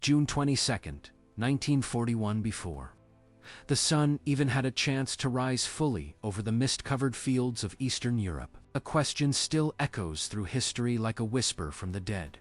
June 22nd, 1941. Before the sun even had a chance to rise fully over the mist-covered fields of Eastern Europe, a question still echoes through history like a whisper from the dead.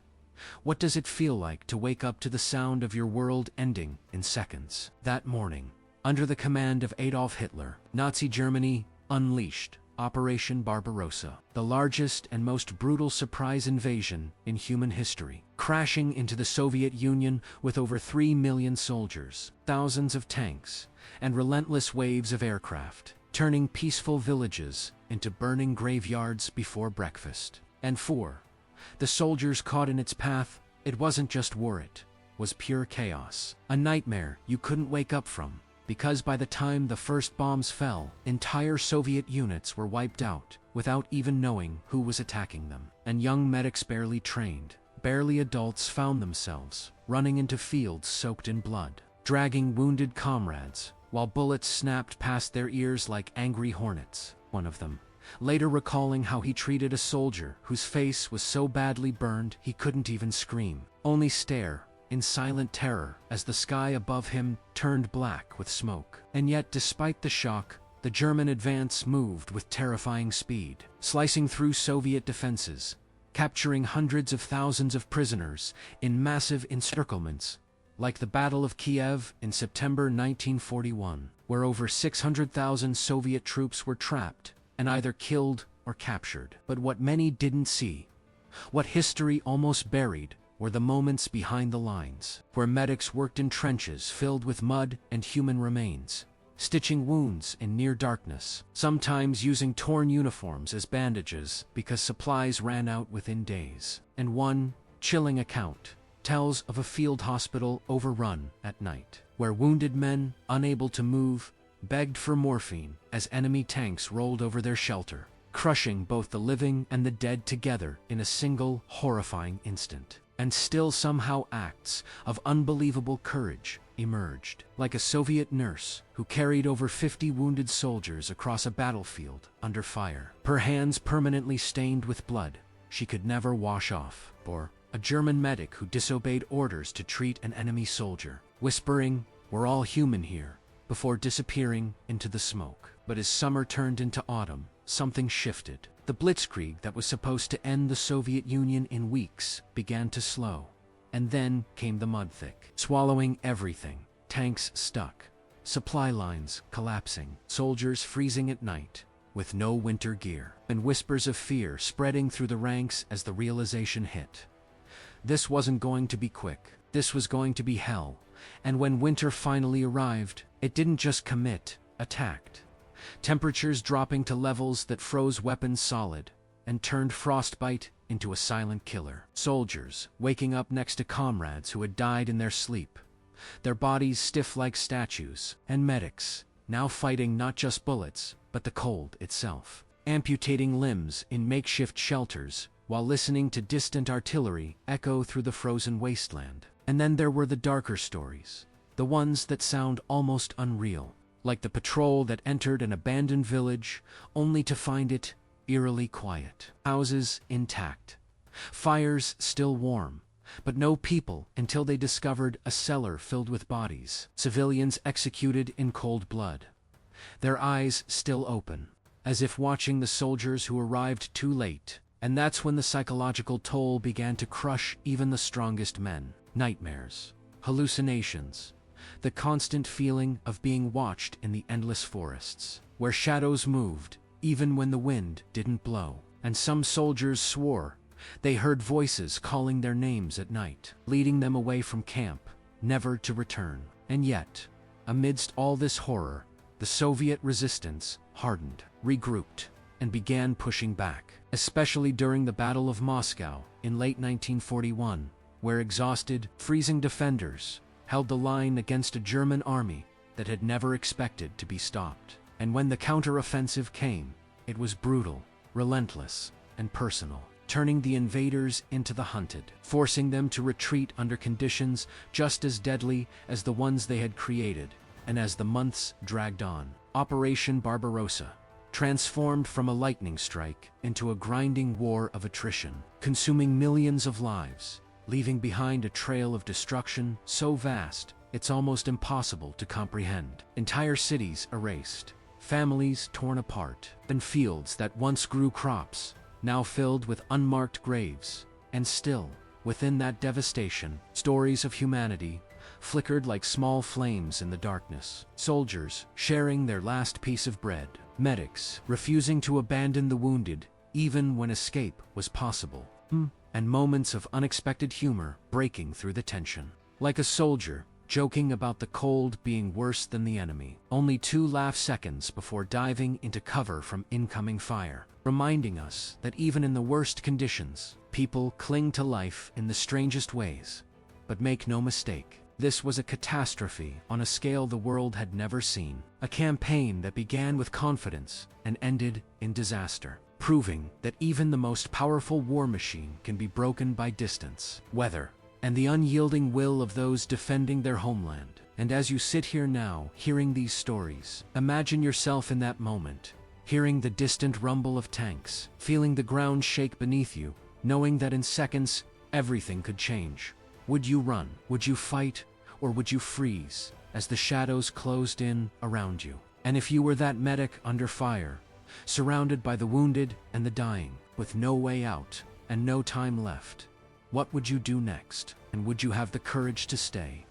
What does it feel like to wake up to the sound of your world ending in seconds? That morning, under the command of Adolf Hitler, Nazi Germany unleashed Operation Barbarossa, the largest and most brutal surprise invasion in human history, crashing into the Soviet Union with over 3 million soldiers, thousands of tanks, and relentless waves of aircraft, turning peaceful villages into burning graveyards before breakfast. And for the soldiers caught in its path, it wasn't just war, it was pure chaos, a nightmare you couldn't wake up from. Because by the time the first bombs fell, entire Soviet units were wiped out, without even knowing who was attacking them. And young medics barely trained, barely adults found themselves running into fields soaked in blood, dragging wounded comrades, while bullets snapped past their ears like angry hornets. One of them, later recalling how he treated a soldier whose face was so badly burned he couldn't even scream, only stare in silent terror as the sky above him turned black with smoke. And yet, despite the shock, the German advance moved with terrifying speed, slicing through Soviet defenses, capturing hundreds of thousands of prisoners in massive encirclements, like the Battle of Kiev in September 1941, where over 600,000 Soviet troops were trapped and either killed or captured. But what many didn't see, what history almost buried, were the moments behind the lines, where medics worked in trenches filled with mud and human remains, stitching wounds in near darkness, sometimes using torn uniforms as bandages because supplies ran out within days. And one chilling account tells of a field hospital overrun at night, where wounded men, unable to move, begged for morphine as enemy tanks rolled over their shelter, crushing both the living and the dead together in a single horrifying instant. And still somehow acts of unbelievable courage emerged, like a Soviet nurse who carried over 50 wounded soldiers across a battlefield under fire, her hands permanently stained with blood she could never wash off, or a German medic who disobeyed orders to treat an enemy soldier, whispering, "We're all human here," before disappearing into the smoke. But as summer turned into autumn, something shifted. The blitzkrieg that was supposed to end the Soviet Union in weeks began to slow. And then came the mud-thick, swallowing everything. Tanks stuck, supply lines collapsing, soldiers freezing at night with no winter gear, and whispers of fear spreading through the ranks as the realization hit. This wasn't going to be quick. This was going to be hell. And when winter finally arrived, it didn't just commit, attacked. Temperatures dropping to levels that froze weapons solid and turned frostbite into a silent killer. Soldiers waking up next to comrades who had died in their sleep, their bodies stiff like statues, and medics now fighting not just bullets, but the cold itself, amputating limbs in makeshift shelters while listening to distant artillery echo through the frozen wasteland. And then there were the darker stories, the ones that sound almost unreal, like the patrol that entered an abandoned village only to find it eerily quiet. Houses intact, fires still warm, but no people until they discovered a cellar filled with bodies, civilians executed in cold blood, their eyes still open, as if watching the soldiers who arrived too late. And that's when the psychological toll began to crush even the strongest men. Nightmares, hallucinations, the constant feeling of being watched in the endless forests, where shadows moved even when the wind didn't blow. And some soldiers swore they heard voices calling their names at night, leading them away from camp, never to return. And yet, amidst all this horror, the Soviet resistance hardened, regrouped, and began pushing back, especially during the Battle of Moscow in late 1941, where exhausted, freezing defenders held the line against a German army that had never expected to be stopped. And when the counteroffensive came, it was brutal, relentless, and personal, turning the invaders into the hunted, forcing them to retreat under conditions just as deadly as the ones they had created. And as the months dragged on, Operation Barbarossa transformed from a lightning strike into a grinding war of attrition, consuming millions of lives, leaving behind a trail of destruction so vast it's almost impossible to comprehend. Entire cities erased, families torn apart, and fields that once grew crops, now filled with unmarked graves. And still, within that devastation, stories of humanity flickered like small flames in the darkness. Soldiers sharing their last piece of bread, medics refusing to abandon the wounded even when escape was possible, and moments of unexpected humor breaking through the tension. Like a soldier joking about the cold being worse than the enemy, only 2 laugh seconds before diving into cover from incoming fire, reminding us that even in the worst conditions, people cling to life in the strangest ways. But make no mistake, this was a catastrophe on a scale the world had never seen, a campaign that began with confidence and ended in disaster, proving that even the most powerful war machine can be broken by distance, weather, and the unyielding will of those defending their homeland. And as you sit here now, hearing these stories, imagine yourself in that moment, hearing the distant rumble of tanks, feeling the ground shake beneath you, knowing that in seconds, everything could change. Would you run? Would you fight? Or would you freeze as the shadows closed in around you? And if you were that medic under fire, surrounded by the wounded and the dying, with no way out and no time left, what would you do next? And would you have the courage to stay?